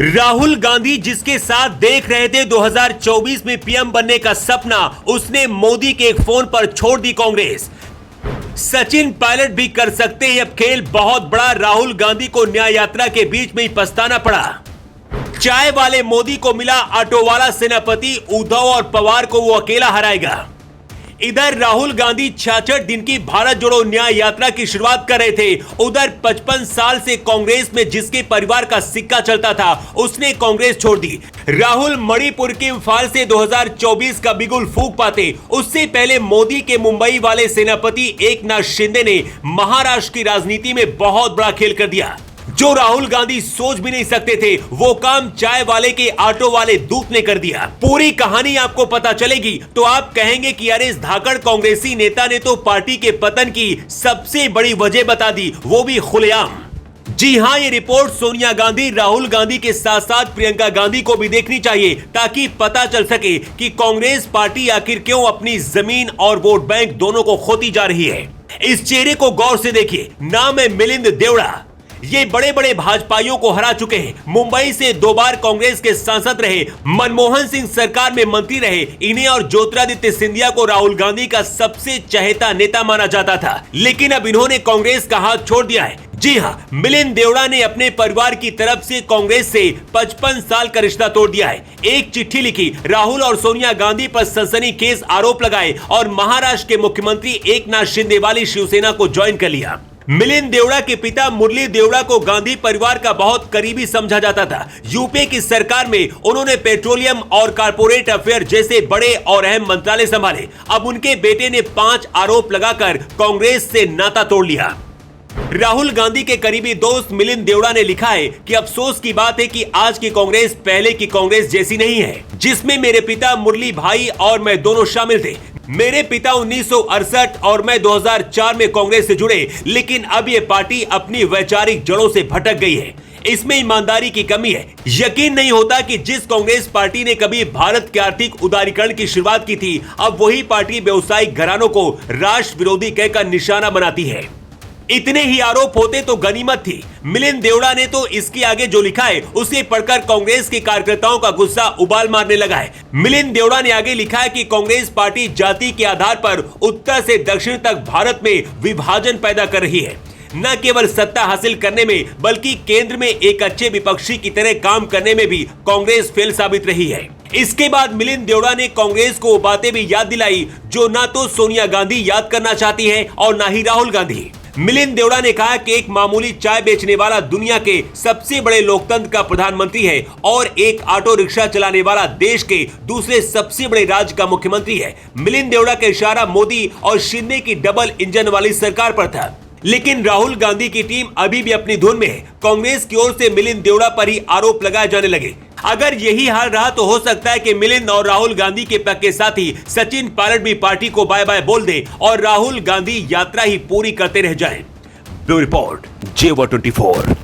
राहुल गांधी जिसके साथ देख रहे थे 2024 में पीएम बनने का सपना, उसने मोदी के एक फोन पर छोड़ दी कांग्रेस। सचिन पायलट भी कर सकते हैं अब खेल बहुत बड़ा, राहुल गांधी को न्याय यात्रा के बीच में ही पछताना पड़ा। चाय वाले मोदी को मिला ऑटो वाला सेनापति, उद्धव और पवार को वो अकेला हराएगा। इधर राहुल गांधी 66 दिन की भारत जोड़ो न्याय यात्रा की शुरुआत कर रहे थे। उधर 55 साल से कांग्रेस में जिसके परिवार का सिक्का चलता था, उसने कांग्रेस छोड़ दी। राहुल मणिपुर के इम्फाल से 2024 का बिगुल फूंक पाते, उससे पहले मोदी के मुंबई वाले सेनापति एकनाथ शिंदे ने महाराष्ट्र की राजनीति में बहुत बड़ा खेल कर दिया। जो राहुल गांधी सोच भी नहीं सकते थे, वो काम चाय वाले के ऑटो वाले दूत ने कर दिया। पूरी कहानी आपको पता चलेगी तो आप कहेंगे कि अरे इस धाकड़ कांग्रेसी नेता ने तो पार्टी के पतन की सबसे बड़ी वजह बता दी, वो भी खुलेआम। जी हां, ये रिपोर्ट सोनिया गांधी, राहुल गांधी के साथ साथ प्रियंका गांधी को भी देखनी चाहिए, ताकि पता चल सके कि कांग्रेस पार्टी आखिर क्यों अपनी जमीन और वोट बैंक दोनों को खोती जा रही है। इस चेहरे को गौर से देखिए, नाम है मिलिंद देवड़ा। ये बड़े बड़े भाजपाइयों को हरा चुके हैं। मुंबई से 2 बार कांग्रेस के सांसद रहे, मनमोहन सिंह सरकार में मंत्री रहे। इन्हें और ज्योतिरादित्य सिंधिया को राहुल गांधी का सबसे चहेता नेता माना जाता था, लेकिन अब इन्होंने कांग्रेस का हाथ छोड़ दिया है। जी हां, मिलिंद देवड़ा ने अपने परिवार की तरफ से कांग्रेस से 55 साल का रिश्ता तोड़ दिया है। एक चिट्ठी लिखी, राहुल और सोनिया गांधी पर सनसनीखेज आरोप लगाए और महाराष्ट्र के मुख्यमंत्री एकनाथ शिंदे वाली शिवसेना को ज्वाइन कर लिया। मिलिंद देवड़ा के पिता मुरली देवड़ा को गांधी परिवार का बहुत करीबी समझा जाता था। यूपीए की सरकार में उन्होंने पेट्रोलियम और कारपोरेट अफेयर जैसे बड़े और अहम मंत्रालय संभाले। अब उनके बेटे ने 5 आरोप लगाकर कांग्रेस से नाता तोड़ लिया। राहुल गांधी के करीबी दोस्त मिलिंद देवड़ा ने लिखा है कि अफसोस की बात है कि आज की कांग्रेस पहले की कांग्रेस जैसी नहीं है, जिसमें मेरे पिता मुरली भाई और मैं दोनों शामिल थे। मेरे पिता 1968 और मैं 2004 में कांग्रेस से जुड़े, लेकिन अब ये पार्टी अपनी वैचारिक जड़ों से भटक गई है। इसमें ईमानदारी की कमी है। यकीन नहीं होता कि जिस कांग्रेस पार्टी ने कभी भारत के आर्थिक उदारीकरण की शुरुआत की थी, अब वही पार्टी व्यवसायिक घरानों को राष्ट्र विरोधी कहकर निशाना बनाती है। इतने ही आरोप होते तो गनीमत थी। मिलिंद देवड़ा ने तो इसके आगे जो लिखा है उसे पढ़कर कांग्रेस के कार्यकर्ताओं का गुस्सा उबाल मारने लगा है। मिलिंद देवड़ा ने आगे लिखा है कि कांग्रेस पार्टी जाति के आधार पर उत्तर से दक्षिण तक भारत में विभाजन पैदा कर रही है। न केवल सत्ता हासिल करने में, बल्कि केंद्र में एक अच्छे विपक्षी की तरह काम करने में भी कांग्रेस फेल साबित रही है। इसके बाद मिलिंद देवड़ा ने कांग्रेस को बातें भी याद दिलाई जो ना तो सोनिया गांधी याद करना चाहती है और ना ही राहुल गांधी। मिलिंद देवड़ा ने कहा कि एक मामूली चाय बेचने वाला दुनिया के सबसे बड़े लोकतंत्र का प्रधानमंत्री है और एक ऑटो रिक्शा चलाने वाला देश के दूसरे सबसे बड़े राज्य का मुख्यमंत्री है। मिलिंद देवड़ा का इशारा मोदी और शिंदे की डबल इंजन वाली सरकार पर था, लेकिन राहुल गांधी की टीम अभी भी अपनी धुन में है। कांग्रेस की ओर से मिलिंद देवड़ा पर ही आरोप लगाए जाने लगे। अगर यही हाल रहा तो हो सकता है कि मिलिंद और राहुल गांधी के पक्के साथी सचिन पायलट भी पार्टी को बाय बाय बोल दे और राहुल गांधी यात्रा ही पूरी करते रह जाएं। ब्यूरो रिपोर्ट, जेवा 24।